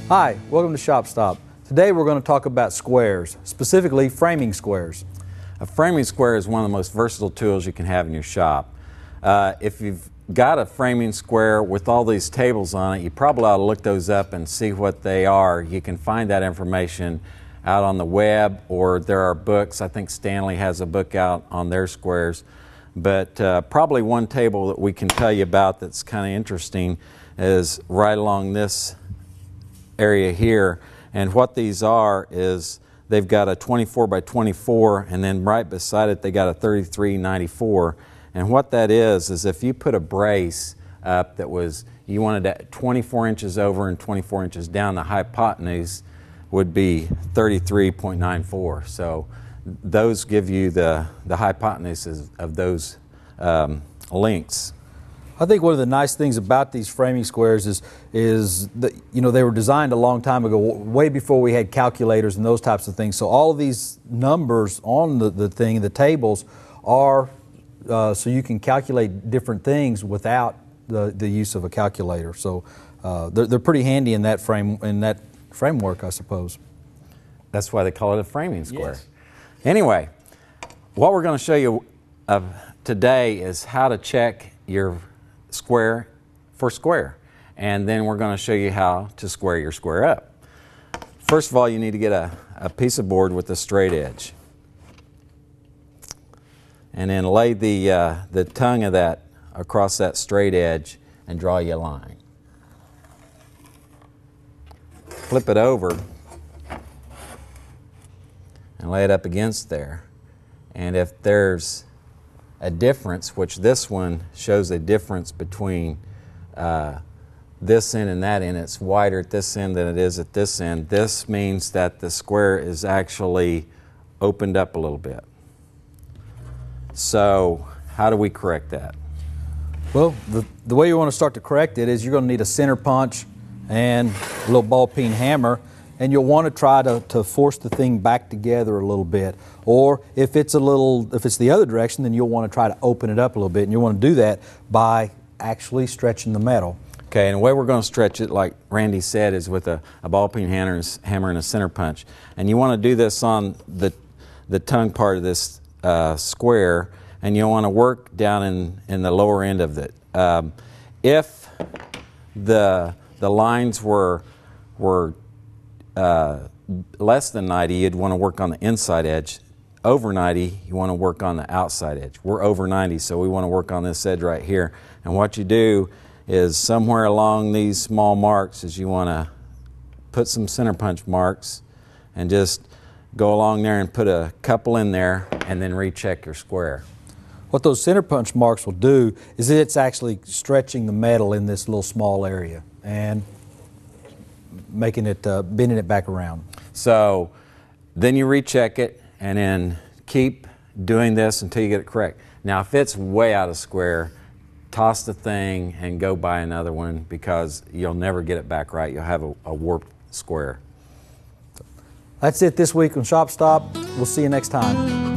Hi, welcome to Shop Stop. Today we're going to talk about squares, specifically framing squares. A framing square is one of the most versatile tools you can have in your shop. If you've got a framing square with all these tables on it, you probably ought to look those up and see what they are. You can find that information out on the web, or there are books. I think Stanley has a book out on their squares. But probably one table that we can tell you about that's kind of interesting is right along this area here. And what these are is they've got a 24 by 24, and then right beside it they got a 3394. And what that is if you put a brace up that was, you wanted it 24 inches over and 24 inches down, the hypotenuse would be 33.94. So those give you the hypotenuse of those lengths. I think one of the nice things about these framing squares is that, you know, they were designed a long time ago, way before we had calculators and those types of things. So all of these numbers on the tables are so you can calculate different things without the use of a calculator. So they're pretty handy in that framework, I suppose. That's why they call it a framing square. Yes. Anyway, what we're going to show you today is how to check your square for square, and then we're going to show you how to square your square up. First of all, you need to get a piece of board with a straight edge, and then lay the tongue of that across that straight edge and draw you a line. Flip it over and lay it up against there, and if there's a difference, which this one shows a difference between this end and that end, it's wider at this end than it is at this end. This means that the square is actually opened up a little bit. So how do we correct that? Well, the way you want to start to correct it is you're going to need a center punch and a little ball peen hammer, and you'll want to try to force the thing back together a little bit. Or if it's the other direction, then you'll want to try to open it up a little bit, and you want to do that by actually stretching the metal. Okay, and the way we're going to stretch it, like Randy said, is with a ball peen hammer and a center punch. And you want to do this on the tongue part of this square, and you'll want to work down in the lower end of it. If the lines were less than 90, you'd want to work on the inside edge. Over 90, you want to work on the outside edge. We're over 90, so we want to work on this edge right here. And what you do is somewhere along these small marks is you want to put some center punch marks and just go along there and put a couple in there and then recheck your square. What those center punch marks will do is it's actually stretching the metal in this little small area and making it, bending it back around. So then you recheck it and then keep doing this until you get it correct. Now if it's way out of square, toss the thing and go buy another one, because you'll never get it back right. You'll have a warped square. That's it this week on Shop Stop. We'll see you next time.